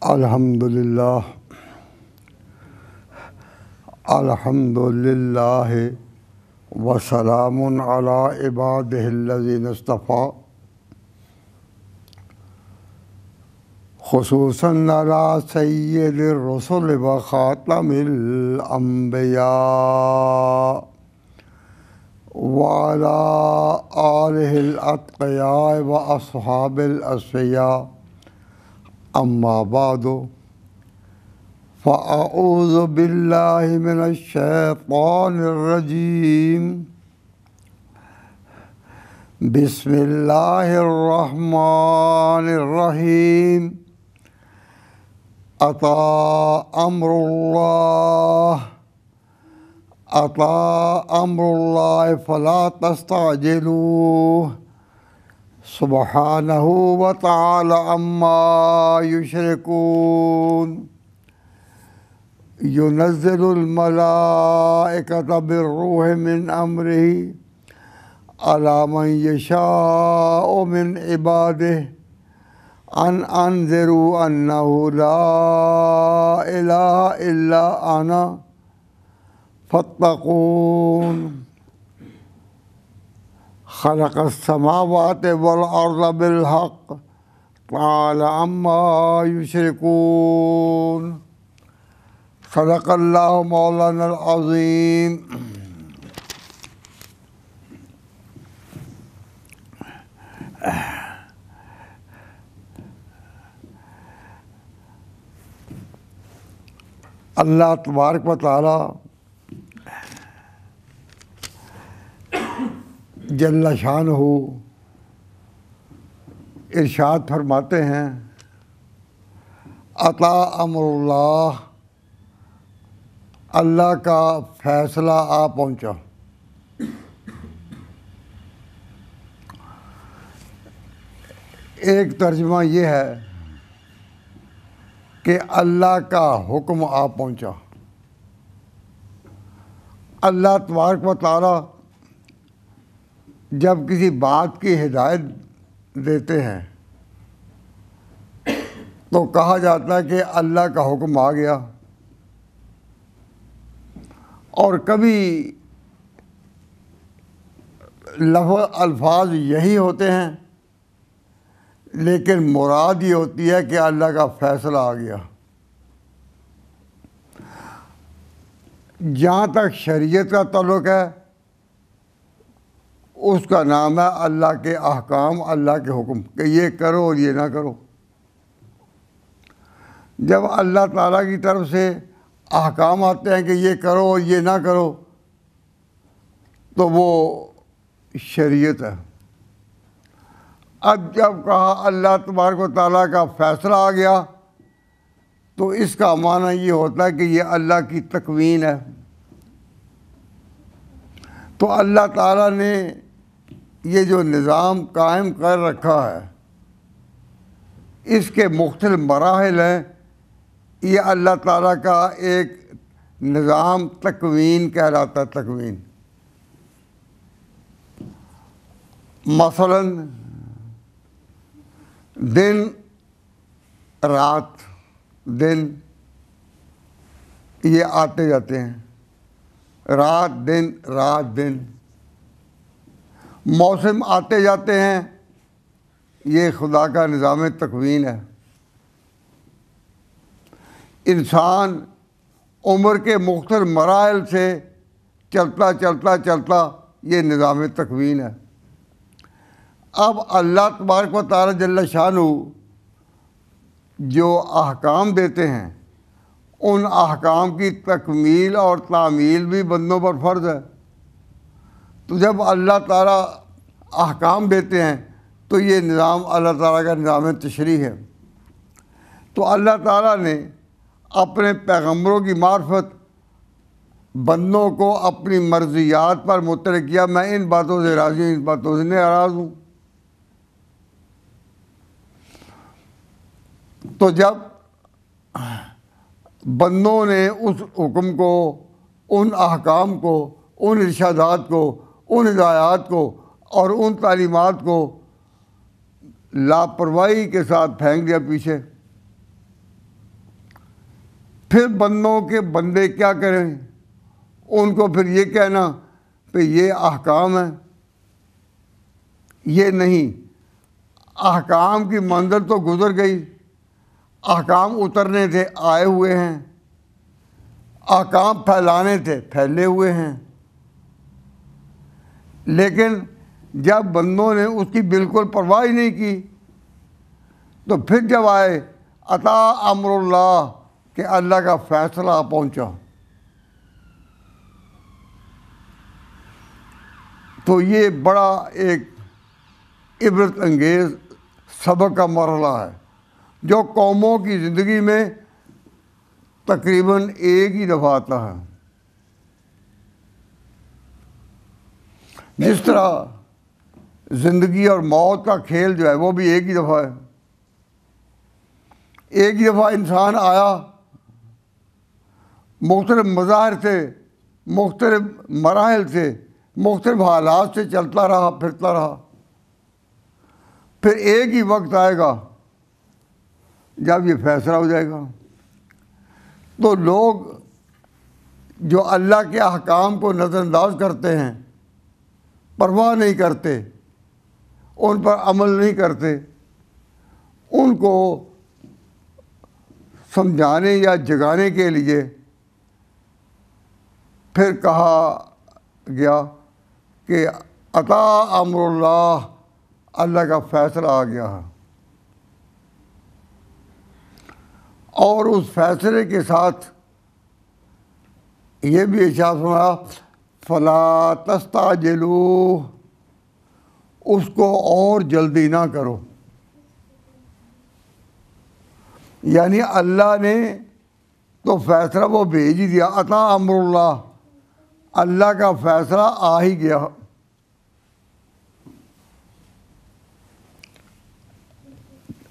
الحمدللہ الحمدللہ وسلام علی عبادہ الذین اصطفیٰ خصوصاً علی سید الرسل و خاتم الانبیاء وعلی آلہ الاتقیاء و اصحاب الاصفیاء اما بعد فاعوذ باللہ من الشیطان الرجیم بسم اللہ الرحمن الرحیم اتی امر اللہ فلا تستعجلوہ سبحانہ وتعالی عما یشرکون ينزل الملائكة بالروح من أمره على من يشاء من عباده أن أنذروا أنه لا إله إلا أنا فاتقون خلق السماوات والأرض بالحق تعالى عما يشركون صدق اللہ مولانا العظیم۔ اللہ تبارک و تعالی جل شانہ ارشاد فرماتے ہیں اتی امر اللہ، اللہ کا فیصلہ آ پہنچا۔ ایک ترجمہ یہ ہے کہ اللہ کا حکم آ پہنچا۔ اللہ تبارک و تعالی جب کسی بات کی ہدایت دیتے ہیں تو کہا جاتا ہے کہ اللہ کا حکم آ گیا، اور کبھی لفظ الفاظ یہی ہوتے ہیں لیکن مراد یہ ہوتی ہے کہ اللہ کا فیصلہ آ گیا۔ جہاں تک شریعت کا تعلق ہے اس کا نام ہے اللہ کے احکام، اللہ کے حکم کہ یہ کرو اور یہ نہ کرو۔ جب اللہ تعالیٰ کی طرف سے احکام آتے ہیں کہ یہ کرو اور یہ نہ کرو تو وہ شریعت ہے۔ اب جب کہا اللہ تبارک و تعالیٰ کا فیصلہ آ گیا تو اس کا معنی یہ ہوتا ہے کہ یہ اللہ کی تکوین ہے۔ تو اللہ تعالیٰ نے یہ جو نظام قائم کر رکھا ہے اس کے مختلف مراحل ہیں، یہ اللہ تعالیٰ کا ایک نظام تکوین کہلاتا ہے۔ تکوین مثلا دن رات، دن یہ آتے جاتے ہیں، رات دن رات دن۔ موسم آتے جاتے ہیں، یہ خدا کا نظام تکوین ہے۔ انسان عمر کے مختلف مراحل سے چلتا چلتا چلتا یہ نظام تکوین ہے۔ اب اللہ تبارک و تعالی جل شانہ جو احکام دیتے ہیں ان احکام کی تکمیل اور تعمیل بھی بندوں پر فرض ہے۔ تو جب اللہ تعالیٰ احکام دیتے ہیں تو یہ نظام اللہ تعالیٰ کا نظام تشریع ہے۔ تو اللہ تعالیٰ نے اپنے پیغمبروں کی معرفت بندوں کو اپنی مرضیات پر مطلع کیا، میں ان باتوں سے راضی ہوں، ان باتوں سے ناراض ہوں۔ تو جب بندوں نے اس حکم کو، ان احکام کو، ان ارشادات کو، ان ہدایات کو اور ان تعلیمات کو لاپرواہی کے ساتھ پھینک دیا پیچھے، پھر بندوں کے بندے کیا کریں؟ ان کو پھر یہ کہنا کہ یہ احکام ہے، یہ نہیں، احکام کی منزل تو گزر گئی، احکام اترنے تھے آئے ہوئے ہیں، احکام پھیلانے تھے پھیلے ہوئے ہیں، لیکن جب بندوں نے اس کی بالکل پرواہ ہی نہیں کی تو پھر جب آئے عطا امر اللہ کہ اللہ کا فیصلہ آ پہنچا، تو یہ بڑا ایک عبرت انگیز سبق کا مرحلہ ہے جو قوموں کی زندگی میں تقریباً ایک ہی دفعہ آتا ہے۔ جس طرح زندگی اور موت کا کھیل جو ہے وہ بھی ایک ہی دفعہ ہے، ایک ہی دفعہ انسان آیا، مختلف مظاہر سے، مختلف مراحل سے، مختلف حالات سے چلتا رہا پھرتا رہا، پھر ایک ہی وقت آئے گا جب یہ فیصلہ ہو جائے گا۔ تو لوگ جو اللہ کے احکام کو نظر انداز کرتے ہیں، پرواہ نہیں کرتے، ان پر عمل نہیں کرتے، ان کو سمجھانے یا جگانے کے لیے پھر کہا گیا کہ عطا امر اللہ، اللہ کا فیصلہ آ گیا ہے، اور اس فیصلے کے ساتھ یہ بھی ارشاد فرمایا فلا تستعجلوا، اس کو اور جلدی نہ کرو۔ یعنی اللہ نے تو فیصلہ وہ بھیج ہی دیا، عطا امر اللہ، اللہ کا فیصلہ آ ہی گیا،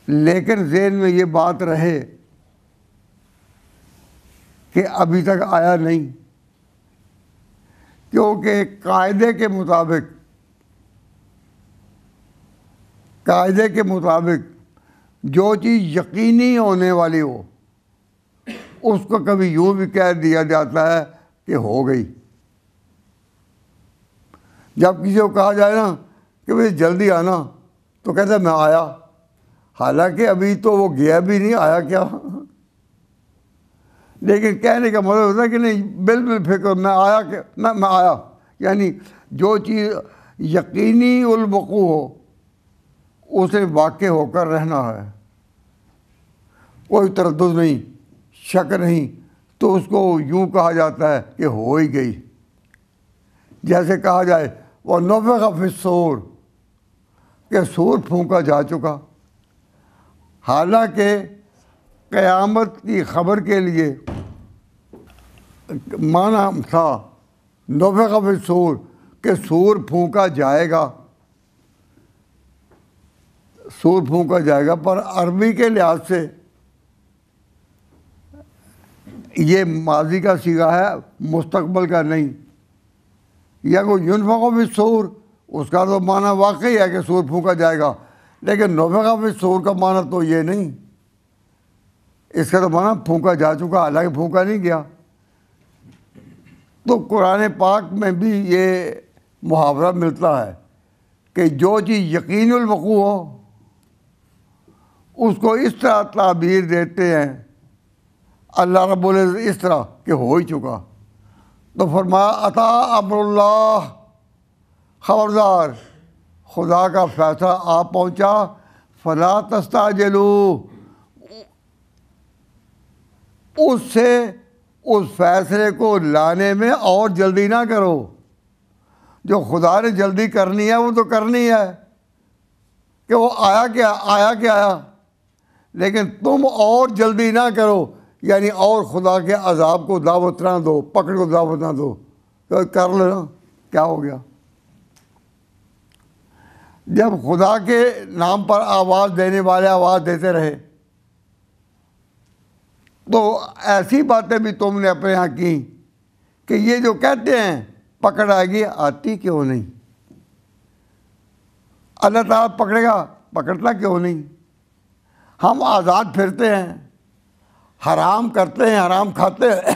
لیکن ذہن میں یہ بات رہے کہ ابھی تک آیا نہیں، کیونکہ قاعدے کے مطابق جو چیز یقینی ہونے والی ہو اس کو کبھی یوں بھی کہہ دیا جاتا ہے کہ ہو گئی۔ جب کسی کو کہا جائے نا کہ بھئی جلدی آنا تو کہتا ہے میں آیا، حالانکہ ابھی تو وہ گیا بھی نہیں، آیا کیا؟ لیکن کہنے کا مطلب ہوتا ہے کہ نہیں بالکل فکر میں آیا، کہ میں آیا، یعنی جو چیز یقینی الوقوع ہو اسے واقع ہو کر رہنا ہے، کوئی تردد نہیں، شک نہیں، تو اس کو یوں کہا جاتا ہے کہ ہو ہی گئی۔ جیسے کہا جائے وَنُفِخَ فِي الصُّورِ، کہ سور پھونکا جا چکا، حالانکہ قیامت کی خبر کے لیے معنی تھا نُفِخَ فِي الصُّورِ کہ سور پھونکا جائے گا، سور پھونکا جائے گا، پر عربی کے لحاظ سے یہ ماضی کا صیغہ ہے، مستقبل کا نہیں۔ یا کوئی يُنفَخُ فِي الصُّورِ، اس کا تو معنی واقعی ہے کہ سور پھونکا جائے گا، لیکن نُفِخَ فِي الصُّورِ کا معنی تو یہ نہیں، اس کا تو معنی پھونکا جا چکا، حالانکہ پھونکا نہیں گیا۔ تو قرآن پاک میں بھی یہ محاورہ ملتا ہے کہ جو چیز یقین الوقوع ہو اس کو اس طرح تعبیر دیتے ہیں اللہ رب العزت، اس طرح کہ ہو ہی چکا۔ تو فرمایا عطا امر اللہ، خبردار خدا کا فیصلہ آ پہنچا، فلا تستعجلوا، اس سے اس فیصلے کو لانے میں اور جلدی نہ کرو۔ جو خدا نے جلدی کرنی ہے وہ تو کرنی ہے کہ وہ آیا کیا، لیکن تم اور جلدی نہ کرو، یعنی اور خدا کے عذاب کو دعوت نہ دو، پکڑ کو دعوت نہ دو، تو کر لینا کیا ہو گیا۔ جب خدا کے نام پر آواز دینے والے آواز دیتے رہے تو ایسی باتیں بھی تم نے اپنے یہاں کی کہ یہ جو کہتے ہیں پکڑ آئے گی، آتی کیوں نہیں؟ اللہ تعالیٰ پکڑے گا، پکڑتا کیوں نہیں؟ ہم آزاد پھرتے ہیں، حرام کرتے ہیں، حرام کھاتے ہیں،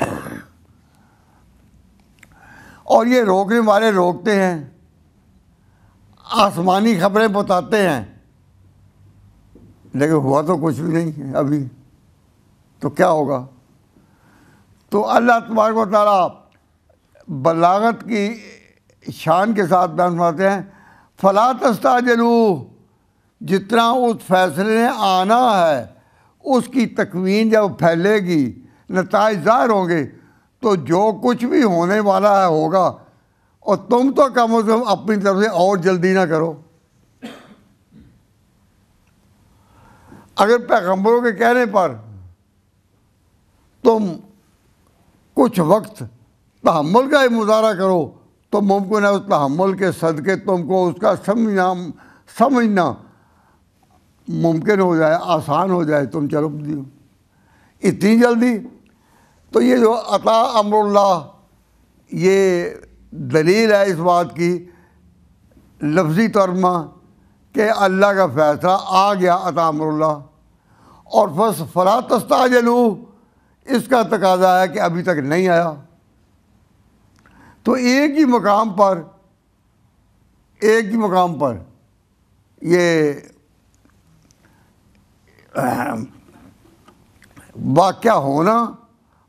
اور یہ روکنے والے روکتے ہیں، آسمانی خبریں بتاتے ہیں، لیکن ہوا تو کچھ بھی نہیں ہے ابھی، تو کیا ہوگا؟ تو اللہ تبارک و تعالیٰ بلاغت کی شان کے ساتھ بیان فرماتے ہیں فلا تستعجلوا، جتنا اس فیصلے نے آنا ہے اس کی تکوین جب پھیلے گی، نتائج ظاہر ہوں گے، تو جو کچھ بھی ہونے والا ہے ہوگا، اور تم تو کم از کم اپنی طرف سے اور جلدی نہ کرو۔ اگر پیغمبروں کے کہنے پر تم کچھ وقت تحمل کا ہی مظاہرہ کرو تو ممکن ہے اس تحمل کے صدقے تم کو اس کا سمجھنا ممکن ہو جائے، آسان ہو جائے، تم چلو دیو اتنی جلدی۔ تو یہ جو عطا امر اللہ، یہ دلیل ہے اس بات کی لفظی ترجمہ کہ اللہ کا فیصلہ آ گیا، عطا امر اللہ، اور بس فلا تستعجلوا اس کا تقاضا ہے کہ ابھی تک نہیں آیا۔ تو ایک ہی مقام پر یہ واقعہ ہونا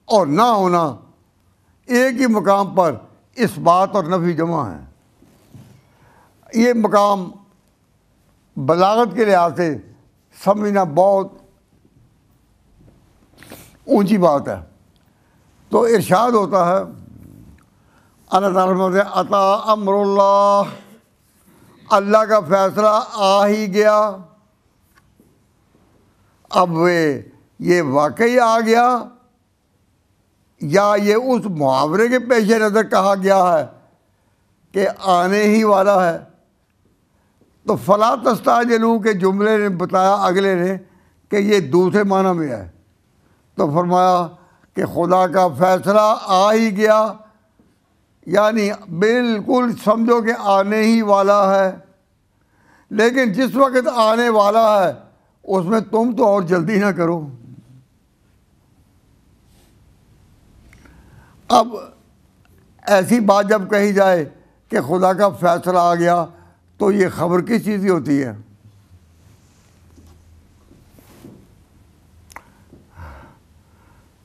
اور نہ ہونا، ایک ہی مقام پر اس بات اور نفی جمع ہے۔ یہ مقام بلاغت کے لحاظ سے سمجھنا بہت اونچی بات ہے۔ تو ارشاد ہوتا ہے اللہ تعالیٰ سے عطا امر اللہ، اللہ کا فیصلہ آ ہی گیا۔ اب یہ واقعی آ گیا یا یہ اس محاورے کے پیش نظر کہا گیا ہے کہ آنے ہی والا ہے؟ تو فلا تستعجلوا کے جملے نے بتایا اگلے نے کہ یہ دوسرے معنی میں ہے، تو فرمایا کہ خدا کا فیصلہ آ ہی گیا، یعنی بالکل سمجھو کہ آنے ہی والا ہے، لیکن جس وقت آنے والا ہے اس میں تم تو اور جلدی نہ کرو۔ اب ایسی بات جب کہی جائے کہ خدا کا فیصلہ آ گیا تو یہ خبر کس چیز کی ہوتی ہے؟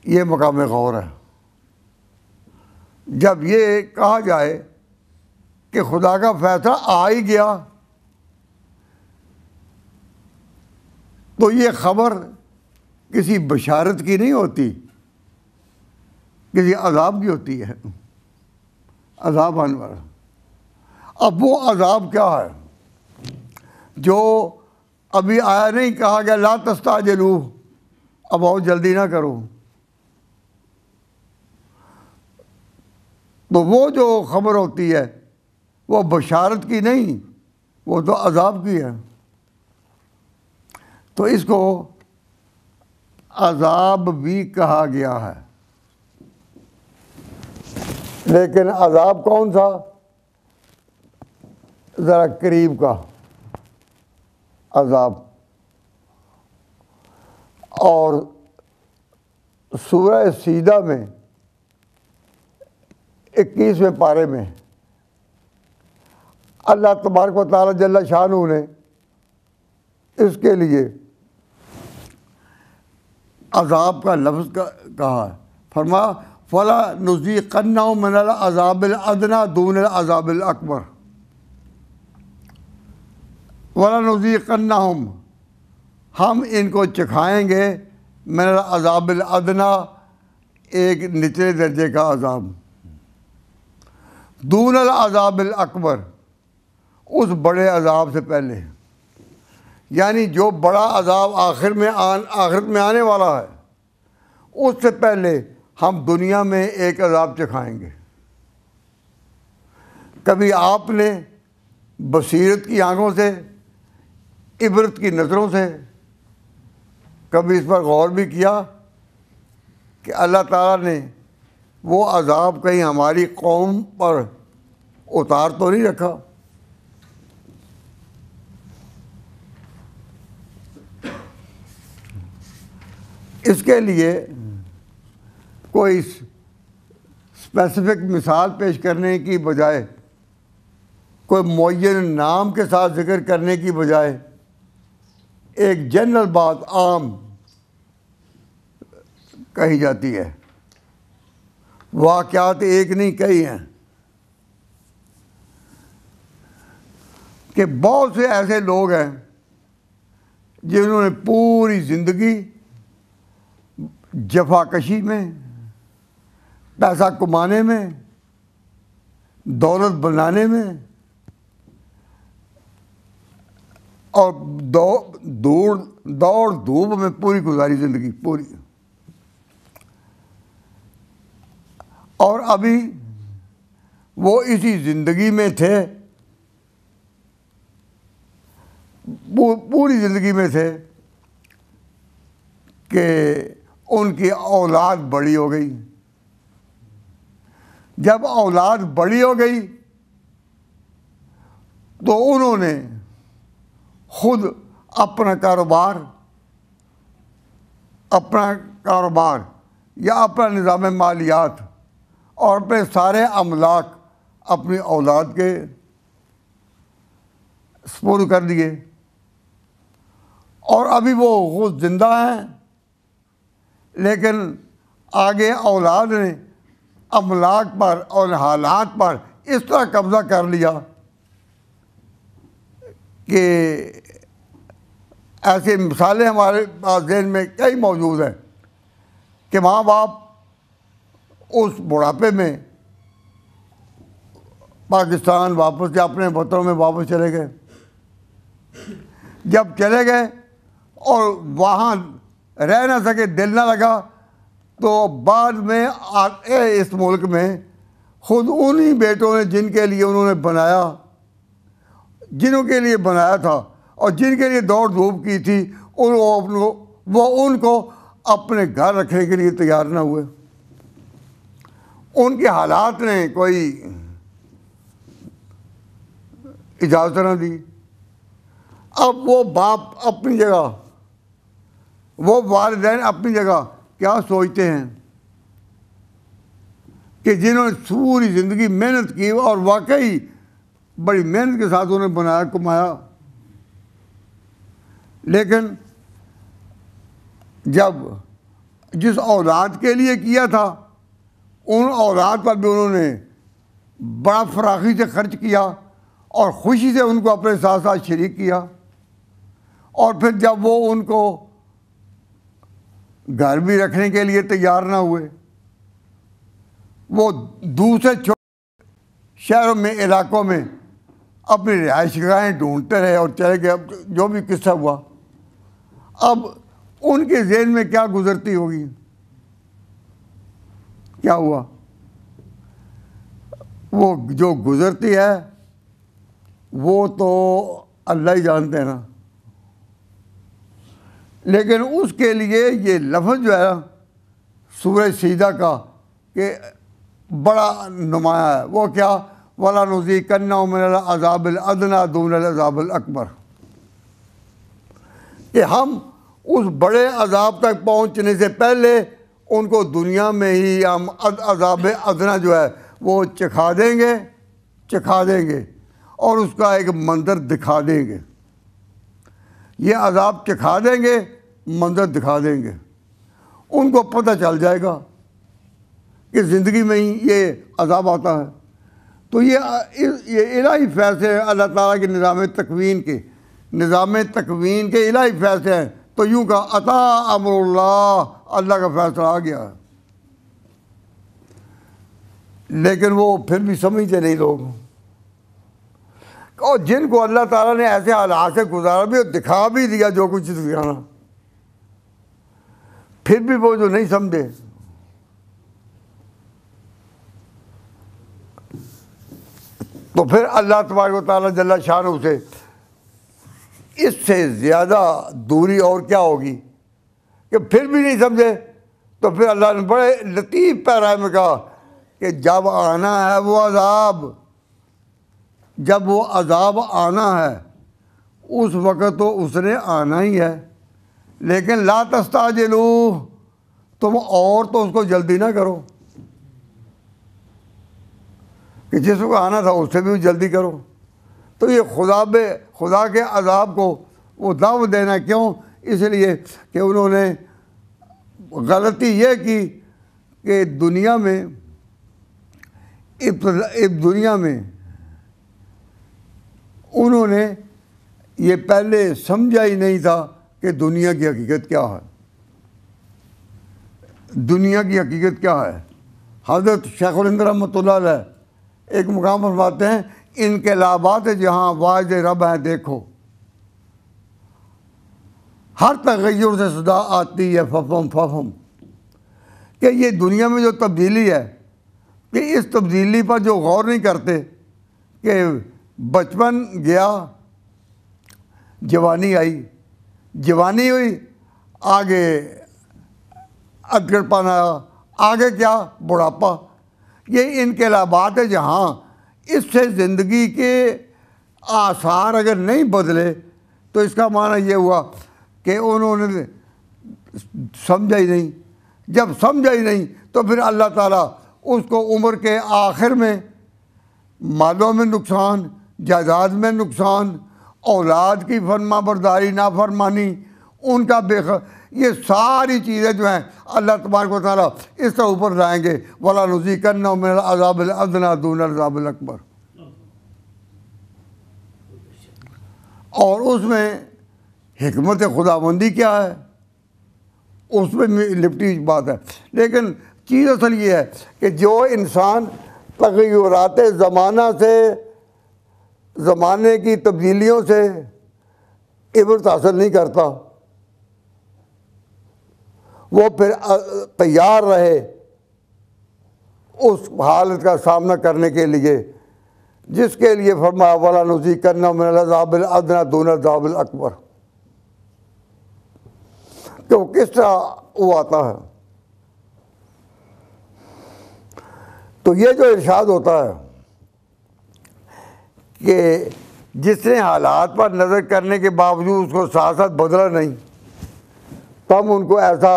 یہ مقام غور ہے۔ جب یہ کہا جائے کہ خدا کا فیصلہ آ ہی گیا تو یہ خبر کسی بشارت کی نہیں ہوتی، کسی عذاب کی ہوتی ہے، عذاب آنے والا۔ اب وہ عذاب کیا ہے جو ابھی آیا نہیں؟ کہا گیا لا تستعجلوا، اب اور جلدی نہ کرو۔ تو وہ جو خبر ہوتی ہے وہ بشارت کی نہیں، وہ تو عذاب کی ہے۔ تو اس کو عذاب بھی کہا گیا ہے، لیکن عذاب کون سا؟ ذرا قریب کا عذاب۔ اور سورہ سجدہ میں 21ویں پارے میں اللہ تبارک و تعالیٰ جل شانہ نے اس کے لیے عذاب کا لفظ کہا ہے، فرمایا فلا نذیقنہم من العذاب الادنی دون العذاب الاکبر، ولا نذیقنہم، ہم ان کو چکھائیں گے من العذاب الادنی، ایک نچلے درجے کا عذاب، دون العذاب الاکبر، اس بڑے عذاب سے پہلے، یعنی جو بڑا عذاب آخرت میں آنے والا ہے اس سے پہلے ہم دنیا میں ایک عذاب چکھائیں گے۔ کبھی آپ نے بصیرت کی آنکھوں سے، عبرت کی نظروں سے کبھی اس پر غور بھی کیا کہ اللہ تعالیٰ نے وہ عذاب کہیں ہماری قوم پر اتار تو نہیں رکھا؟ اس کے لیے کوئی اسپیسیفک مثال پیش کرنے کی بجائے، کوئی معین نام کے ساتھ ذکر کرنے کی بجائے ایک جنرل بات عام کہی جاتی ہے۔ واقعات ایک نہیں کئی ہیں کہ بہت سے ایسے لوگ ہیں جنہوں نے پوری زندگی جفا کشی میں، پیسہ کمانے میں، دولت بنانے میں اور دوڑ دھوپ میں پوری گزاری زندگی پوری، اور ابھی وہ اسی زندگی میں تھے، پوری زندگی میں تھے کہ ان کی اولاد بڑی ہو گئی۔ جب اولاد بڑی ہو گئی تو انہوں نے خود اپنا کاروبار یا اپنا نظام مالیات اور اپنے سارے املاک اپنی اولاد کے سپرد کر دیے، اور ابھی وہ خود زندہ ہیں، لیکن آگے اولاد نے املاک پر اور حالات پر اس طرح قبضہ کر لیا کہ ایسی مثالیں ہمارے پاس ذہن میں کئی موجود ہیں کہ ماں باپ اس بڑھاپے میں پاکستان واپس یا اپنے وطنوں میں واپس چلے گئے۔ جب چلے گئے اور وہاں رہ نہ سکے، دل نہ لگا، تو بعد میں اس ملک میں خود انہی بیٹوں نے جن کے لیے انہوں نے بنایا، جنہوں کے لیے بنایا تھا اور جن کے لیے دوڑ دھوپ کی تھی، وہ ان کو اپنے گھر رکھنے کے لیے تیار نہ ہوئے۔ ان کے حالات نے کوئی اجازت نہ دی۔ اب وہ باپ اپنی جگہ، وہ والدین اپنی جگہ کیا سوچتے ہیں کہ جنہوں نے پوری زندگی محنت کی اور واقعی بڑی محنت کے ساتھ انہیں بنایا کمایا، لیکن جب جس اولاد کے لیے کیا تھا ان اولاد پر بھی انہوں نے بڑا فراخی سے خرچ کیا اور خوشی سے ان کو اپنے ساتھ ساتھ شریک کیا، اور پھر جب وہ ان کو گھر بھی رکھنے کے لیے تیار نہ ہوئے، وہ دوسرے شہروں میں، علاقوں میں اپنی رہائش گاہیں ڈھونڈتے رہے اور چلے گئے۔ اب جو بھی قصہ ہوا، اب ان کے ذہن میں کیا گزرتی ہوگی، کیا ہوا؟ وہ جو گزرتی ہے وہ تو اللہ ہی جانتے ہیں نا، لیکن اس کے لیے یہ لفظ جو ہے نا سورہ سجدہ کا کہ بڑا نمایاں ہے، وہ کیا؟ وَلَنُذِيقَنَّهُم مِّنَ الْعَذَابِ الْأَدْنَىٰ دُونَ الْعَذَابِ الْأَكْبَرِ، کہ ہم اس بڑے عذاب تک پہنچنے سے پہلے ان کو دنیا میں ہی ہم عذاب ادنا جو ہے وہ چکھا دیں گے اور اس کا ایک منظر دکھا دیں گے۔ یہ عذاب چکھا دیں گے، منظر دکھا دیں گے، ان کو پتہ چل جائے گا کہ زندگی میں ہی یہ عذاب آتا ہے۔ تو یہ الہی فیصلے اللہ تعالیٰ کے نظام تکوین کے الہی فیصلے ہیں۔ تو یوں کا عطا امر اللہ، اللہ کا فیصلہ آ گیا ہے، لیکن وہ پھر بھی سمجھتے نہیں لوگ، اور جن کو اللہ تعالیٰ نے ایسے حالات سے گزارا بھی اور دکھا بھی دیا جو کچھ دکھانا، پھر بھی وہ جو نہیں سمجھے۔ تو پھر اللہ تبارک و تعالیٰ جل شانہ سے اس سے زیادہ دوری اور کیا ہوگی کہ پھر بھی نہیں سمجھے، تو پھر اللہ نے بڑے لطیف پیرائے میں کہا کہ جب آنا ہے وہ عذاب، جب وہ عذاب آنا ہے اس وقت تو اس نے آنا ہی ہے، لیکن لا تستعجلوا، تم اور تو اس کو جلدی نہ کرو کہ جس کو آنا تھا اس سے بھی جلدی کرو. تو یہ خدا کے عذاب کو وہ دعوت دینا کیوں؟ اس لیے کہ انہوں نے غلطی یہ کی کہ دنیا میں انہوں نے یہ پہلے سمجھا ہی نہیں تھا کہ دنیا کی حقیقت کیا ہے. دنیا کی حقیقت کیا ہے؟ حضرت شیخ الہند رحمۃ اللہ علیہ ایک مقام فرماتے ہیں انقلابات جہاں واجد رب ہیں دیکھو، ہر تغیر سے صدا آتی ہے ففم کہ یہ دنیا میں جو تبدیلی ہے کہ اس تبدیلی پر جو غور نہیں کرتے کہ بچپن گیا، جوانی آئی، جوانی ہوئی، آگے ادگڑ پن آیا، آگے کیا؟ بڑھاپا. یہ انقلابات جہاں اس سے زندگی کے آثار اگر نہیں بدلے تو اس کا معنی یہ ہوا کہ انہوں نے سمجھا ہی نہیں. جب سمجھا ہی نہیں تو پھر اللہ تعالیٰ اس کو عمر کے آخر میں مالوں میں نقصان، جائیداد میں نقصان، اولاد کی فرما برداری نافرمانی، ان کا یہ ساری چیزیں جو ہیں اللہ تبارک و تعالیٰ اس طرح اوپر لائیں گے. وَلَنُذِيقَنَّهُم مِّنَ الْعَذَابِ الْأَدْنَىٰ دُونَ الْعَذَابِ الْأَكْبَرِ. اور اس میں حکمت خداوندی کیا ہے اس میں لپٹی بات ہے. لیکن چیز اصل یہ ہے کہ جو انسان تغیرات زمانہ سے، زمانے کی تبدیلیوں سے عبرت حاصل نہیں کرتا، وہ پھر تیار رہے اس حالت کا سامنا کرنے کے لیے جس کے لیے فرمایا وَلَنُذِيقَنَّهُم مِّنَ الْعَذَابِ الْأَدْنَىٰ دُونَ الْعَذَابِ الْأَكْبَرِ. کہ وہ کس طرح وہ آتا ہے. تو یہ جو ارشاد ہوتا ہے کہ جس نے حالات پر نظر کرنے کے باوجود اس کو ساتھ ساتھ بدلا نہیں، تم ان کو ایسا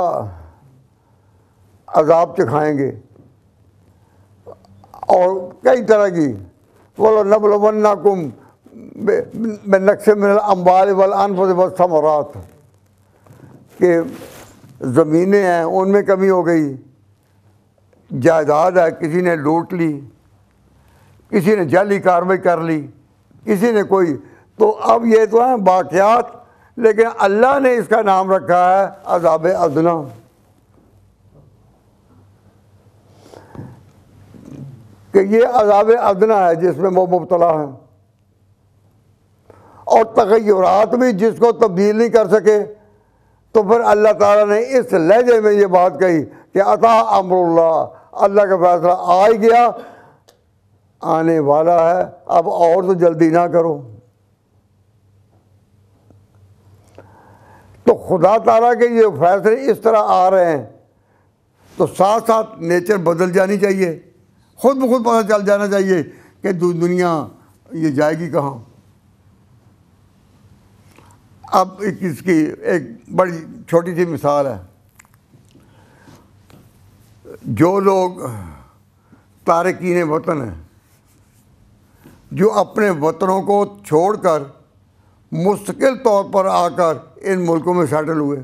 عذاب چکھائیں گے. اور کئی طرح کی وَلَنَبْلُوَنَّكُمْ بِنَقْصٍ مِّنَ الْأَمْوَالِ وَالْأَنفُسِ وَالثَّمَرَاتِ کہ زمینیں ہیں ان میں کمی ہو گئی، جائیداد ہے کسی نے لوٹ لی، کسی نے جعلی کارروائی کر لی، کسی نے کوئی. تو اب یہ تو ہیں واقعات، لیکن اللہ نے اس کا نام رکھا ہے عذاب ادنا. کہ یہ عذاب ادنا ہے جس میں وہ مبتلا ہے. اور تغیرات بھی جس کو تبدیل نہیں کر سکے تو پھر اللہ تعالیٰ نے اس لہجے میں یہ بات کہی کہ عطا امر اللہ، اللہ کا فیصلہ آ ہی گیا، آنے والا ہے، اب اور تو جلدی نہ کرو. تو خدا تعالیٰ کے یہ فیصلے اس طرح آ رہے ہیں تو ساتھ ساتھ نیچر بدل جانی چاہیے، خود بخود پتہ چل جانا چاہیے کہ دنیا یہ جائے گی کہاں. اب اس کی ایک بڑی چھوٹی سی مثال ہے. جو لوگ تارکین وطن ہیں، جو اپنے وطنوں کو چھوڑ کر مستقل طور پر آ کر ان ملکوں میں سیٹل ہوئے،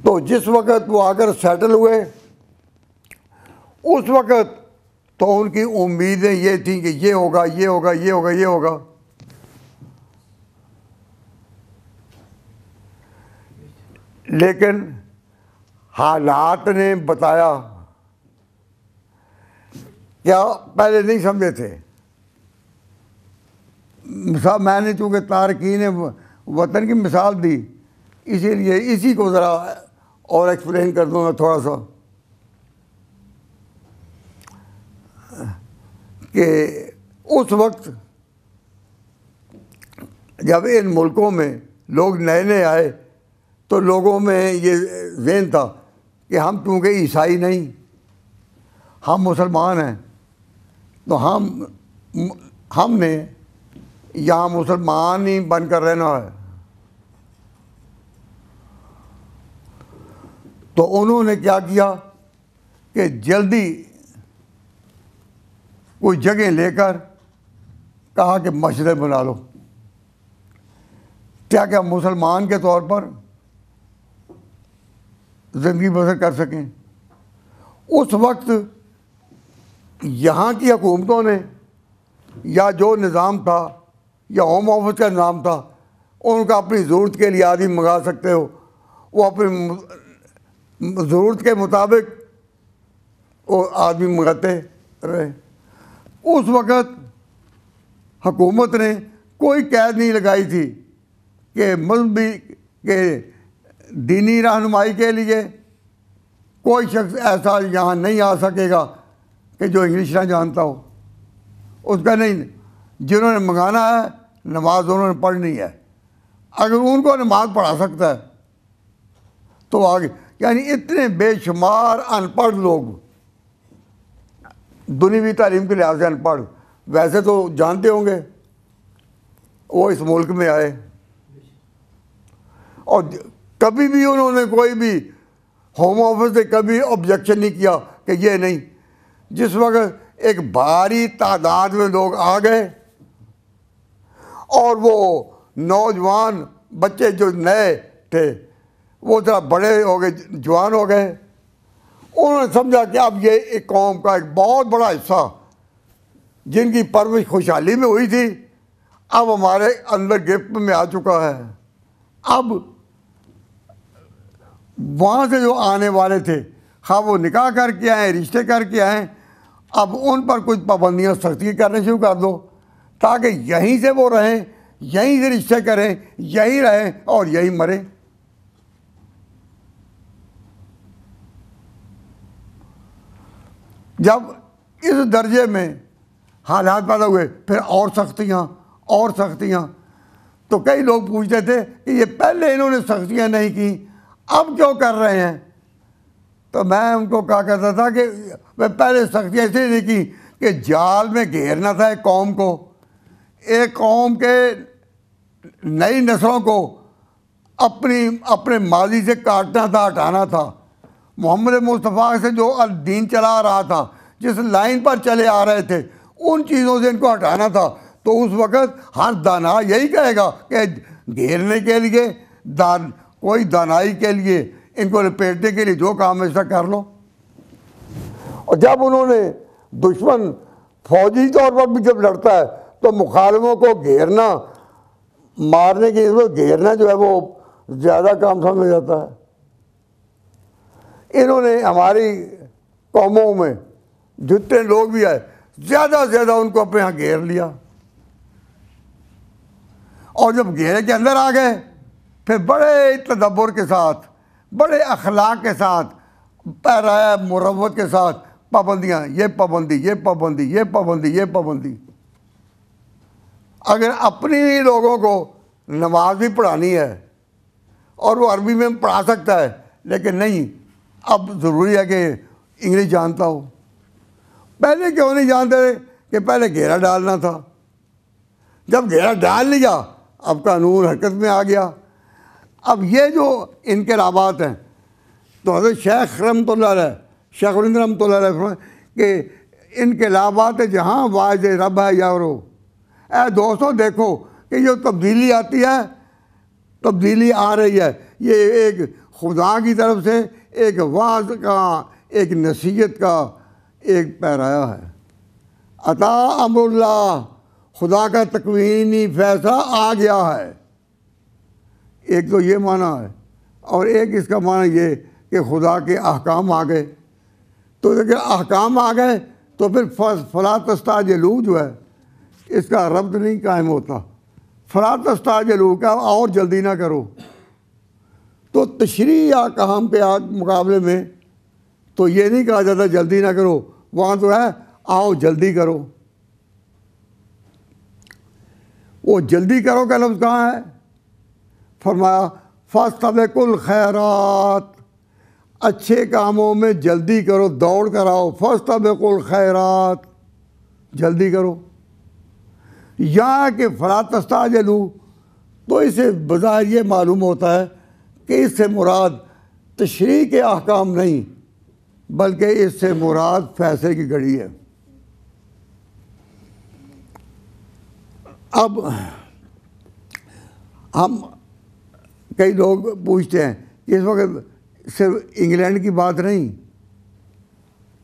تو جس وقت وہ آ کر سیٹل ہوئے اس وقت تو ان کی امیدیں یہ تھیں کہ یہ ہوگا، یہ ہوگا، یہ ہوگا، یہ ہوگا. لیکن حالات نے بتایا، کیا پہلے نہیں سمجھے تھے. میں نے چونکہ تارکین وطن کی مثال دی، اسی لیے اسی کو ذرا اور ایکسپلین کر دوں گا تھوڑا سا کہ اس وقت جب ان ملکوں میں لوگ نئے نئے آئے تو لوگوں میں یہ ذہن تھا کہ ہم چونکہ عیسائی نہیں، ہم مسلمان ہیں، تو ہم نے یہاں مسلمان ہی بن کر رہنا ہے. تو انہوں نے کیا کیا کہ جلدی کوئی جگہ لے کر کہا کہ مسجد بنا لو، کیا کہ مسلمان کے طور پر زندگی بسر کر سکیں۔ اس وقت یہاں کی حکومتوں نے یا جو نظام تھا یا ہوم آفس کا نظام تھا، ان کا اپنی ضرورت کے لیے آدمی منگا سکتے ہو، وہ اپنی ضرورت کے مطابق وہ آدمی منگاتے رہے۔ اس وقت حکومت نے کوئی قید نہیں لگائی تھی کہ مذہبی کے دینی رہنمائی کے لیے کوئی شخص ایسا یہاں نہیں آ سکے گا کہ جو انگلش نہ جانتا ہو۔ اس کا نہیں، جنہوں نے منگانا ہے نماز انہوں نے پڑھنی ہے، اگر ان کو نماز پڑھا سکتا ہے تو آگے۔ یعنی اتنے بے شمار ان پڑھ لوگ، دنیوی تعلیم کے لحاظ سے ان پڑھ، ویسے تو جانتے ہوں گے، وہ اس ملک میں آئے اور کبھی بھی انہوں نے کوئی بھی ہوم آفس سے کبھی آبجیکشن نہیں کیا کہ یہ نہیں۔ جس وقت ایک بھاری تعداد میں لوگ آ گئے اور وہ نوجوان بچے جو نئے تھے وہ ذرا بڑے ہو گئے، جوان ہو گئے، انہوں نے سمجھا کہ اب یہ ایک قوم کا ایک بہت بڑا حصہ جن کی پرورش خوشحالی میں ہوئی تھی اب ہمارے اندر گرفت میں آ چکا ہے۔ اب وہاں سے جو آنے والے تھے، خواہ وہ نکاح کر کے آئیں، رشتے کر کے آئیں، اب ان پر کچھ پابندیاں سختی کرنے شروع کر دو تاکہ یہیں سے وہ رہیں، یہیں سے رشتے کریں، یہیں رہیں اور یہیں مریں۔ جب اس درجے میں حالات پیدا ہوئے، پھر اور سختیاں، تو کئی لوگ پوچھتے تھے کہ یہ پہلے انہوں نے سختیاں نہیں کی، اب کیوں کر رہے ہیں؟ تو میں ان کو کہا کرتا تھا کہ میں پہلے سختیاں اس لیے نہیں کی کہ جال میں گھیرنا تھا ایک قوم کو، ایک قوم کے نئی نسلوں کو اپنے ماضی سے کاٹنا تھا، ہٹانا تھا۔ محمد مصطفیٰ سے جو دین چلا رہا تھا، جس لائن پر چلے آ رہے تھے، ان چیزوں سے ان کو ہٹانا تھا۔ تو اس وقت ہر دانا یہی کہے گا کہ گھیرنے کے لیے کوئی دانائی کے لیے ان کو لپیٹنے کے لیے جو کام ایسا کر لو۔ اور جب انہوں نے دشمن فوجی طور پر بھی جب لڑتا ہے تو مخالفوں کو گھیرنا، مارنے کی گھیرنا جو ہے وہ زیادہ کام سمجھ جاتا ہے۔ انہوں نے ہماری قوموں میں جتنے لوگ بھی آئے زیادہ سے زیادہ ان کو اپنے یہاں گھیر لیا، اور جب گھیرے کے اندر آ گئے پھر بڑے تدبر کے ساتھ، بڑے اخلاق کے ساتھ، پیرایہ مروت کے ساتھ پابندیاں، یہ پابندی، یہ پابندی، یہ پابندی، یہ پابندی۔ اگر اپنی ہی لوگوں کو نماز بھی پڑھانی ہے اور وہ عربی میں پڑھا سکتا ہے، لیکن نہیں، اب ضروری ہے کہ انگلش جانتا ہو۔ پہلے کیوں نہیں جانتے تھے؟ کہ پہلے گھیرا ڈالنا تھا، جب گھیرا ڈال لیا اب قانون حرکت میں آ گیا۔ اب یہ جو انقلابات ہیں، تو حضرت شیخ رحمۃ اللہ علیہ، شیخ الہند رحمۃ اللہ علیہ کہ انقلابات جہاں واحد رب ہے یارو، اے دوستوں دیکھو کہ جو تبدیلی آتی ہے، تبدیلی آ رہی ہے، یہ ایک خدا کی طرف سے ایک واعظ کا، ایک نصیحت کا ایک پیرایا ہے۔ عطا امر اللہ، خدا کا تکوینی فیصلہ آ گیا ہے۔ ایک تو یہ معنی ہے، اور ایک اس کا معنی یہ کہ خدا کے احکام آ گئے۔ تو اگر احکام آ گئے تو پھر فلا تستعجلوا جو ہے اس کا ربط نہیں قائم ہوتا۔ فلا تستعجلوا کا اور جلدی نہ کرو۔ تو تشریع احکام کے مقابلے میں تو یہ نہیں کہا جاتا جلدی نہ کرو، وہاں تو ہے آؤ جلدی کرو۔ وہ جلدی کرو کا لفظ کہاں ہے؟ فرمایا فاستبقوا الخیرات، اچھے کاموں میں جلدی کرو، دوڑ کر آؤ۔ فاستبقوا الخیرات، جلدی کرو۔ یا کہ فلا تستعجلوا، تو اسے بظاہر یہ معلوم ہوتا ہے کہ اس سے مراد تشریح کے احکام نہیں بلکہ اس سے مراد فیصلے کی گھڑی ہے۔ اب ہم کئی لوگ پوچھتے ہیں کہ اس وقت صرف انگلینڈ کی بات نہیں،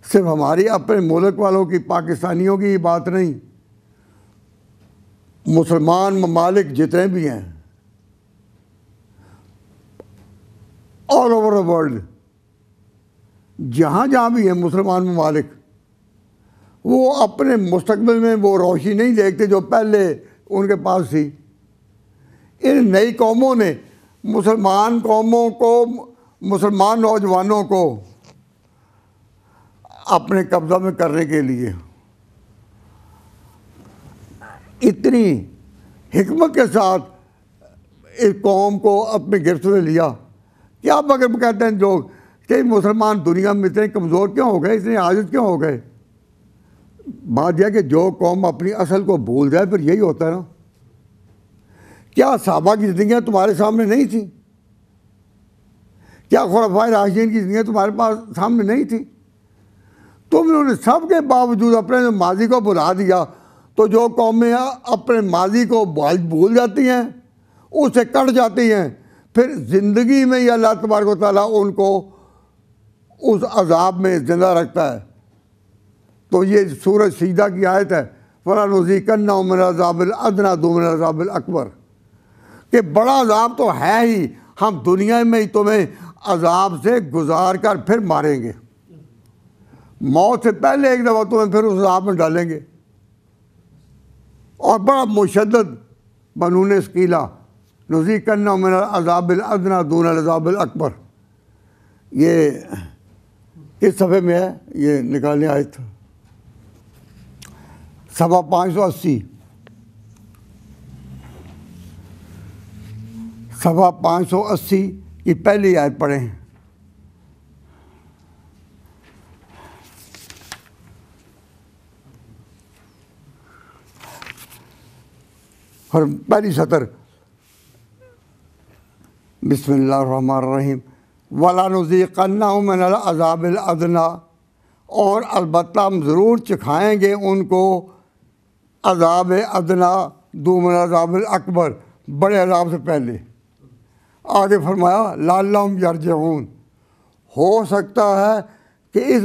صرف ہماری اپنے ملک والوں کی، پاکستانیوں کی بات نہیں، مسلمان ممالک جتنے بھی ہیں آل اوور دا ورلڈ، جہاں جہاں بھی ہیں مسلمان ممالک، وہ اپنے مستقبل میں وہ روشنی نہیں دیکھتے جو پہلے ان کے پاس تھی۔ ان نئی قوموں نے مسلمان قوموں کو، مسلمان نوجوانوں کو اپنے قبضہ میں کرنے کے لیے اتنی حکمت کے ساتھ اس قوم کو اپنے گرفت میں لیا کہ اب اگر کہتے ہیں لوگ کہ مسلمان دنیا میں اتنے کمزور کیوں ہو گئے، اتنے عاجز کیوں ہو گئے، بات یہ کہ جو قوم اپنی اصل کو بھول جائے پھر یہی ہوتا ہے نا۔ کیا صحابہ کی زندگیاں تمہارے سامنے نہیں تھیں؟ کیا خلفائے راشدین کی زندگیاں تمہارے پاس سامنے نہیں تھیں؟ انہوں نے سب کے باوجود اپنے ماضی کو بھلا دیا۔ تو جو قومیں اپنے ماضی کو بھول جاتی ہیں، اس سے کٹ جاتی ہیں، پھر زندگی میں ہی اللہ تبارک و تعالیٰ ان کو اس عذاب میں زندہ رکھتا ہے۔ تو یہ سورۃ سجدہ کی آیت ہے، فَلَنُذِيقَنَّهُم مِّنَ الْعَذَابِ الْأَدْنَىٰ دُونَ الْعَذَابِ الْأَكْبَرِ، کہ بڑا عذاب تو ہے ہی، ہم دنیا میں ہی تمہیں عذاب سے گزار کر پھر ماریں گے، موت سے پہلے ایک دفعہ تمہیں پھر اس عذاب میں ڈالیں گے۔ اور بڑا مشدد بنون ثقیلہ، نُذِيقَنَّهُم مِّنَ الْعَذَابِ الْأَدْنَىٰ دُونَ الْعَذَابِ الْأَكْبَرِ، یہ کس صفحے میں ہے؟ یہ نکالنے آیت صفحہ 580، صفحہ 580 کی پہلی آیت پڑھیں۔ اور پہلی سطر، بسم اللہ الرحمن الرحیم، وَلَنُذِيقَنَّهُم مِّنَ الْعَذَابِ الْأَدْنَىٰ، اور البتہ ہم ضرور چکھائیں گے ان کو عذاب ادنا دون العذاب الاکبر، بڑے عذاب سے پہلے۔ آگے فرمایا لعلہم یرجعون، ہو سکتا ہے کہ اس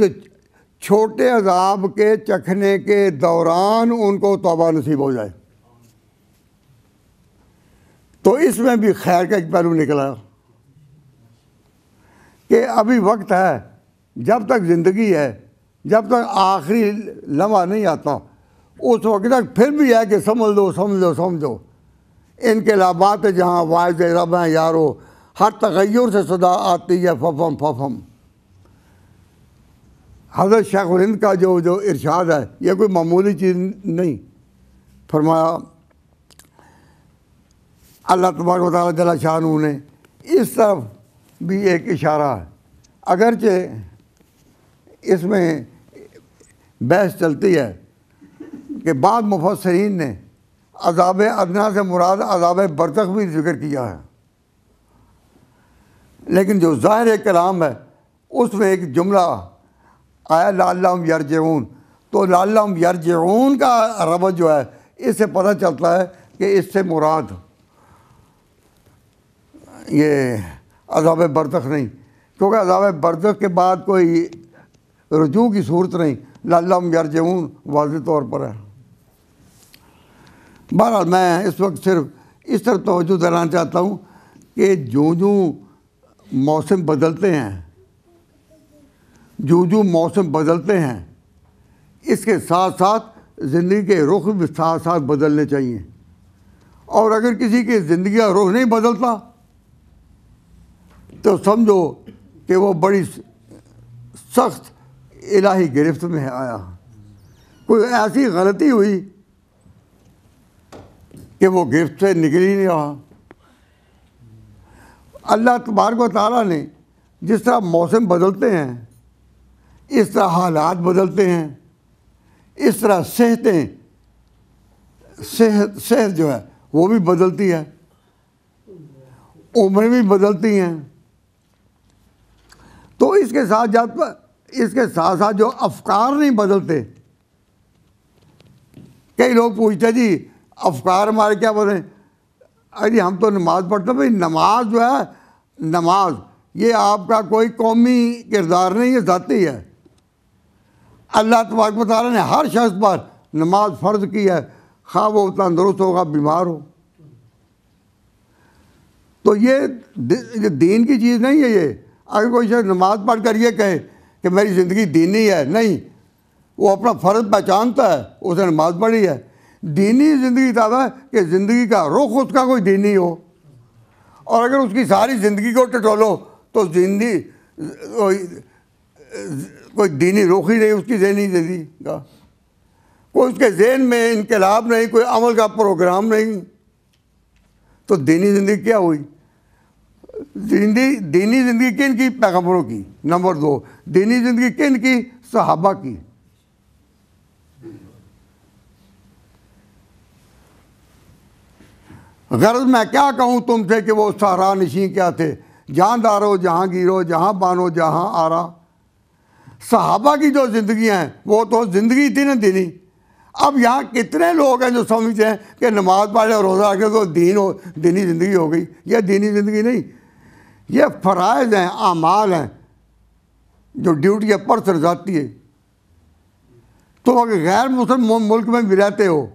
چھوٹے عذاب کے چکھنے کے دوران ان کو توبہ نصیب ہو جائے۔ تو اس میں بھی خیر کا ایک پہلو نکلا کہ ابھی وقت ہے، جب تک زندگی ہے، جب تک آخری لمحہ نہیں آتا، اس وقت تک پھر بھی ہے کہ سمجھو انقلابات جہاں واعظ رب ہیں یارو، ہر تغیر سے صدا آتی ہے ففم۔ حضرت شیخ الہند کا جو ارشاد ہے یہ کوئی معمولی چیز نہیں۔ فرمایا اللہ تبارک و تعالیٰ جل شانہ نے اس طرف بھی ایک اشارہ ہے، اگرچہ اس میں بحث چلتی ہے کہ بعض مفسرین نے عذاب ادنا سے مراد عذاب برزخ بھی ذکر کیا ہے، لیکن جو ظاہر کلام ہے اس میں ایک جملہ آیا لعلہم یرجعون، تو لعلہم یرجعون کا ربط جو ہے اس سے پتہ چلتا ہے کہ اس سے مراد یہ عذاب برزخ نہیں، کیونکہ عذاب برزخ کے بعد کوئی رجوع کی صورت نہیں، لعلہم یرجعون واضح طور پر ہے۔ بہرحال میں اس وقت صرف اس طرف توجہ دلانا چاہتا ہوں کہ جو موسم بدلتے ہیں، جو موسم بدلتے ہیں، اس کے ساتھ ساتھ زندگی کے رخ بھی ساتھ ساتھ بدلنے چاہیے، اور اگر کسی کی زندگی کا رخ نہیں بدلتا تو سمجھو کہ وہ بڑی سخت الہی گرفت میں آیا، کوئی ایسی غلطی ہوئی کہ وہ گرفت سے نکل ہی نہیں رہا۔ اللہ تبارک و تعالیٰ نے جس طرح موسم بدلتے ہیں، اس طرح حالات بدلتے ہیں، اس طرح صحت جو ہے وہ بھی بدلتی ہے، عمریں بھی بدلتی ہیں، تو اس کے ساتھ ساتھ جو افکار نہیں بدلتے. کئی لوگ پوچھتے جی افکار ہمارے کیا بدلیں؟ ارے ہم تو نماز پڑھتے ہیں. بھائی نماز جو ہے، نماز یہ آپ کا کوئی قومی کردار نہیں ہے، ذاتی ہے. اللہ تبارک و تعالیٰ نے ہر شخص پر نماز فرض کی ہے، خواہ وہ تندرست ہوگا بیمار ہو. تو یہ دین کی چیز نہیں ہے. یہ اگر کوئی شخص نماز پڑھ کر یہ کہے کہ میری زندگی دینی ہے، نہیں، وہ اپنا فرض پہچانتا ہے، اس نے نماز پڑھی ہے. دینی زندگی تب ہے کہ زندگی کا رخ اس کا کوئی دینی ہو. اور اگر اس کی ساری زندگی کو ٹٹولو تو زندگی کوئی دینی رخ ہی نہیں اس کی ذہنی زندگی کا. کوئی اس کے ذہن میں انقلاب نہیں، کوئی عمل کا پروگرام نہیں. تو دینی زندگی کیا ہوئی؟ دینی زندگی کن کی؟ پیغمبروں کی. نمبر 2، دینی زندگی کن کی؟ صحابہ کی. غرض میں کیا کہوں تم سے کہ وہ صحرا نشین کیا تھے، جہاں دارو جہاں گیرو جہاں بانو جہاں آرا. صحابہ کی جو زندگیاں ہیں وہ تو زندگی تھی نا دینی. اب یہاں کتنے لوگ ہیں جو سمجھتے ہیں کہ نماز پڑھے اور روزہ رکھے تو دینی زندگی ہو گئی. یہ دینی زندگی نہیں، یہ فرائض ہیں، اعمال ہیں جو ڈیوٹی ہے پر سر ذاتی ہے. تم اگر غیر مسلم ملک میں بھی رہتے ہو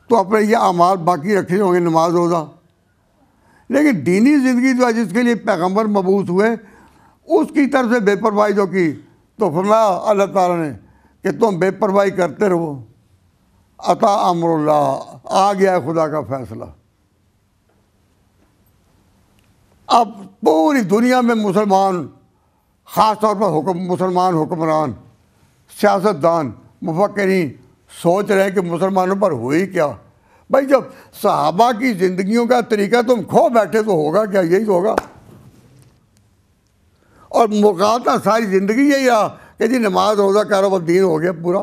تو اپنے یہ اعمال باقی رکھنے ہوں گے، نماز روزہ. لیکن دینی زندگی جو ہے جس کے لیے پیغمبر مبعوث ہوئے، اس کی طرف سے بے پرواہی جو کی تو فرمایا اللہ تعالیٰ نے کہ تم بے پرواہی کرتے رہو. عطا امر اللہ، آ گیا ہے خدا کا فیصلہ. اب پوری دنیا میں مسلمان، خاص طور پر مسلمان حکمران، سیاستدان، مفکرین سوچ رہے کہ مسلمانوں پر ہوئی کیا. بھائی جب صحابہ کی زندگیوں کا طریقہ تم کھو بیٹھے تو ہوگا کیا؟ یہی ہوگا. اور مقاطع ساری زندگی یہی رہا کہ جی نماز روزہ کاروبار دین ہو گیا پورا.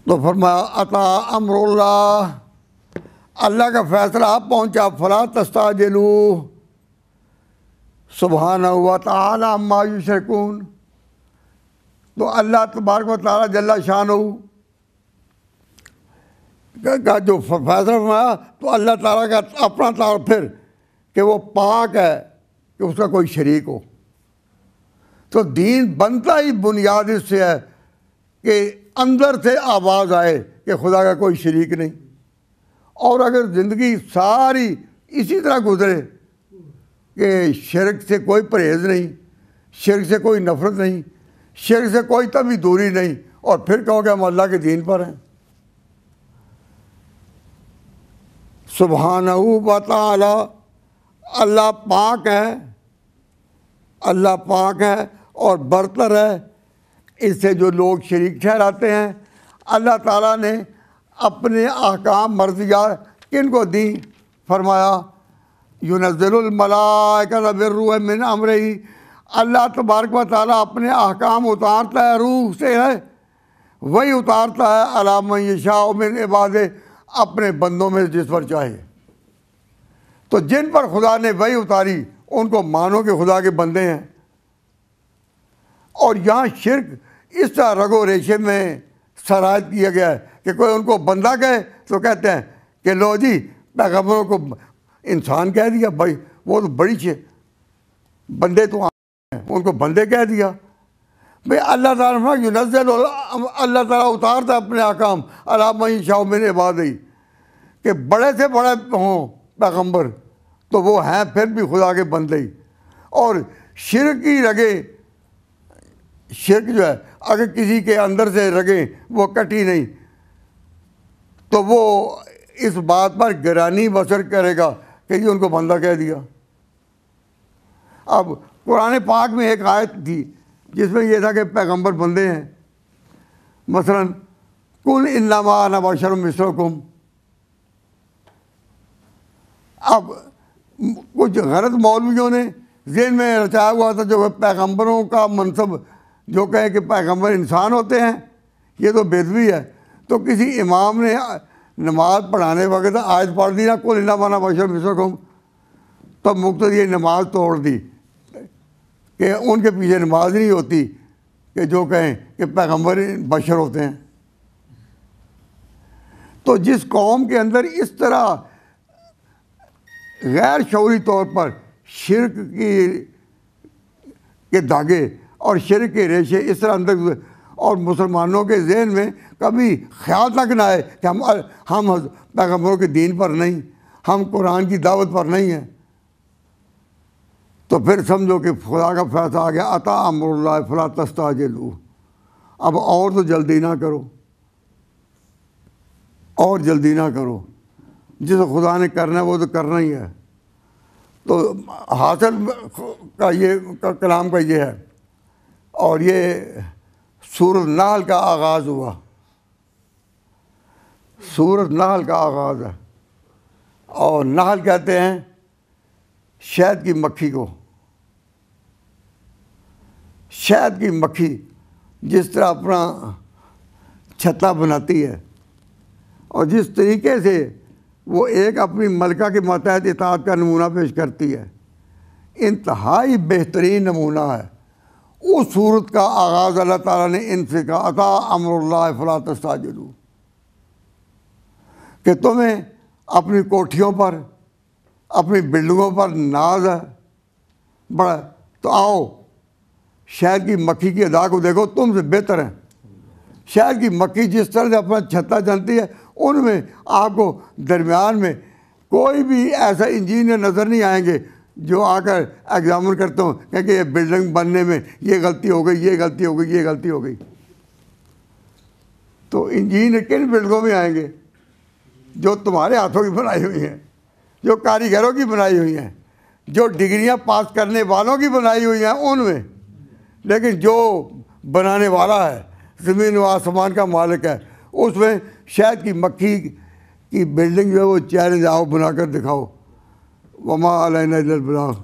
تو فرمایا عطا امر اللہ، اللہ کا فیصلہ آپ پہنچا. فلا تستعجلوا سبحانہ و تعالی عما یشرکون. تو اللہ تبارک و تعالیٰ جل شانہ کا جو فیصلہ فرمایا تو اللہ تعالیٰ کا اپنا تعارف پھر کہ وہ پاک ہے کہ اس کا کوئی شریک ہو. تو دین بنتا ہی بنیاد اس سے ہے کہ اندر سے آواز آئے کہ خدا کا کوئی شریک نہیں. اور اگر زندگی ساری اسی طرح گزرے کہ شرک سے کوئی پرہیز نہیں، شرک سے کوئی نفرت نہیں، شرک سے کوئی طبعی دوری نہیں، اور پھر کہو کہ ہم اللہ کے دین پر ہیں. سبحانہ و تعالی، اللہ پاک ہے، اللہ پاک ہے اور برتر ہے اس سے جو لوگ شریک ٹھہراتے ہیں. اللہ تعالیٰ نے اپنے احکام مرضیات کن کو دی؟ فرمایا ينزل الملائکۃ بالروح من امرہ. اللہ تبارک و تعالیٰ اپنے احکام اتارتا ہے، روح سے ہے، وہی اتارتا ہے علی من یشاء من عبادہ، اپنے بندوں میں جس پر چاہے. تو جن پر خدا نے وہی اتاری ان کو مانو کہ خدا کے بندے ہیں. اور یہاں شرک اس طرح رگو ریشے میں سرایت کیا گیا ہے کہ کوئی ان کو بندہ کہے تو کہتے ہیں کہ لو جی پیغمبروں کو انسان کہہ دیا. بھائی وہ تو بڑی چیز، بندے تو ہیں، ان کو بندے کہہ دیا. بھائی اللہ تعالیٰ ينزل، اللہ تعالیٰ اتارتا ہے اپنے احکام علی من یشاء من عبادہ، کہ بڑے سے بڑے ہوں پیغمبر تو وہ ہیں پھر بھی خدا کے بندے ہی. اور شرک کی رگیں، شرک جو ہے اگر کسی کے اندر سے رگیں وہ کٹی نہیں تو وہ اس بات پر گرانی بسر کرے گا کہ یہ ان کو بندہ کہہ دیا. اب قرآن پاک میں ایک آیت تھی جس میں یہ تھا کہ پیغمبر بندے ہیں. مثلا قل انما انا بشر مثلکم. اب کچھ غلط مولویوں نے ذہن میں رچایا ہوا تھا جو پیغمبروں کا منصب جو کہے کہ پیغمبر انسان ہوتے ہیں، یہ تو بے ادبی ہے. تو کسی امام نے نماز پڑھانے وقت آیت پڑھ دی نا قل انما بشر مثلکم، تب مقتدی نماز توڑ دی کہ ان کے پیچھے نماز نہیں ہوتی کہ جو کہیں کہ پیغمبر بشر ہوتے ہیں۔ تو جس قوم کے اندر اس طرح غیر شعوری طور پر شرک کے دھاگے اور شرک کے ریشے اس طرح اندر، اور مسلمانوں کے ذہن میں کبھی خیال تک نہ آئے کہ ہم پیغمبروں کے دین پر نہیں، ہم قرآن کی دعوت پر نہیں ہیں، تو پھر سمجھو کہ خدا کا فیصلہ آ گیا، اتا امر اللہ فلا تستعجلوا، اب اور تو جلدی نہ کرو، اور جلدی نہ کرو، جس خدا نے کرنا ہے وہ تو کرنا ہی ہے۔ تو حاصل کا یہ کلام کا یہ ہے، اور یہ سورۃ نحل کا آغاز ہوا، سورۃ نحل کا آغاز ہے، اور نحل کہتے ہیں شہد کی مکھی کو۔ شہد کی مکھی جس طرح اپنا چھتا بناتی ہے اور جس طریقے سے وہ ایک اپنی ملکہ کے ماتحت اطاعت کا نمونہ پیش کرتی ہے، انتہائی بہترین نمونہ ہے۔ اس صورت کا آغاز اللہ تعالیٰ نے ان سے کہا، اتا امر اللہ فلا تستعجلوا، کہ تمہیں اپنی کوٹھیوں پر، اپنی بلڈنگوں پر ناز ہے بڑا، تو آؤ شہد کی مکھی کی ادا کو دیکھو، تم سے بہتر ہیں۔ شہد کی مکھی جس طرح سے اپنا چھتا جانتی ہے، ان میں آپ کو درمیان میں کوئی بھی ایسا انجینئر نظر نہیں آئیں گے جو آ کر ایگزامن کرتے ہوں کہ یہ بلڈنگ بننے میں یہ غلطی ہو گئی، یہ غلطی ہو گئی، یہ غلطی ہو گئی۔ تو انجینئر کن بلڈنگوں میں آئیں گے؟ جو تمہارے ہاتھوں کی بنائی ہوئی ہیں، جو کاریگروں کی بنائی ہوئی ہیں، جو ڈگریاں پاس کرنے والوں کی بنائی ہوئی ہیں ان میں۔ لیکن جو بنانے والا ہے، زمین و آسمان کا مالک ہے، اس میں شہد کی مکھی کی بلڈنگ جو ہے وہ چیلنج آؤ بنا کر دکھاؤ، وما علینا الا البلاغ۔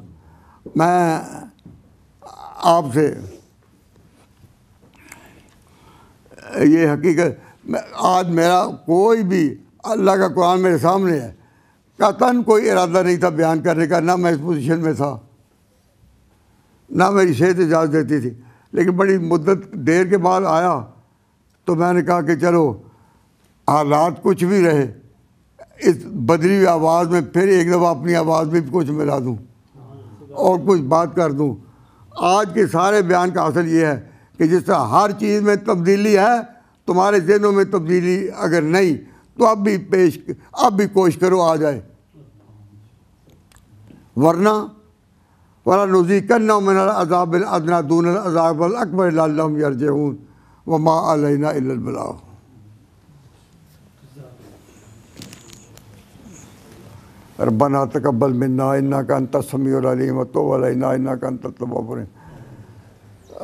میں آپ سے یہ حقیقت، آج میرا کوئی بھی، اللہ کا قرآن میرے سامنے ہے، قطعاً کوئی ارادہ نہیں تھا بیان کرنے کا، نہ میں اس پوزیشن میں تھا، نہ میری صحت اجازت دیتی تھی، لیکن بڑی مدت دیر کے بعد آیا تو میں نے کہا کہ چلو حالات کچھ بھی رہے، اس بدلی ہوئی آواز میں پھر ایک دفعہ اپنی آواز میں کچھ ملا دوں اور کچھ بات کر دوں۔ آج کے سارے بیان کا حاصل یہ ہے کہ جس طرح ہر چیز میں تبدیلی ہے، تمہارے ذہنوں میں تبدیلی اگر نہیں تو اب بھی کوشش کرو آ جائے، ورنہ وَلَنُذِيقَنَّهُم مِّنَ الْعَذَابِ الْأَدْنَىٰ دُونَ الْعَذَابِ الْأَكْبَرِ لَعَلَّهُمْ يَرْجِعُونَ وَمَا عَلَيْنَا إِلَّا الْبَلَاغُ۔ ربنا تقبل منا انك انت السميع العليم وتب علينا انك انت التواب الرحيم۔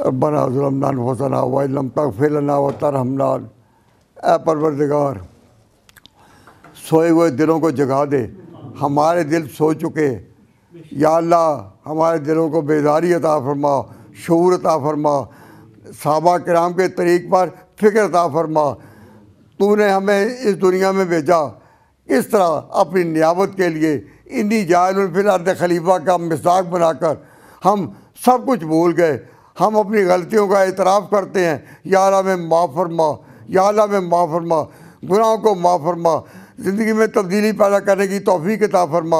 ربنا ظلمنا انفسنا وان لم تغفر لنا وترحمنا، اے پروردگار سوئے ہوئے دلوں کو جگا دے، ہمارے دل سو چکے، یا اللہ ہمارے دلوں کو بیداری عطا فرما، شعور عطا فرما، صحابہ کرام کے طریق پر فکر عطا فرما۔ تو نے ہمیں اس دنیا میں بھیجا اس طرح اپنی نیابت کے لیے، انی جاعل فی الارض خلیفہ کا مصداق بنا کر ہم سب کچھ بھول گئے، ہم اپنی غلطیوں کا اعتراف کرتے ہیں، یا اللہ میں معاف فرما، یا اللہ میں معاف فرما، گناہوں کو معاف فرما، زندگی میں تبدیلی پیدا کرنے کی توفیق عطا فرما،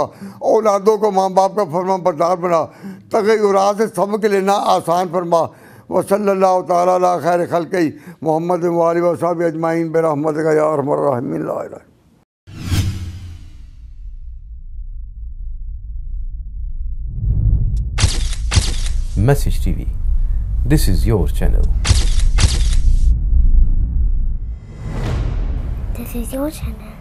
اولادوں کو ماں باپ کا فرما بردار بنا، تغیرات سے سبق لینا آسان فرما۔ وصلی اللہ تعالیٰ علی خیر خلقہ محمد وآلہ وصحبہ اجمعین برحمتک یا ارحم الراحمین۔ لا الہ Message TV. This is your channel. This is your channel.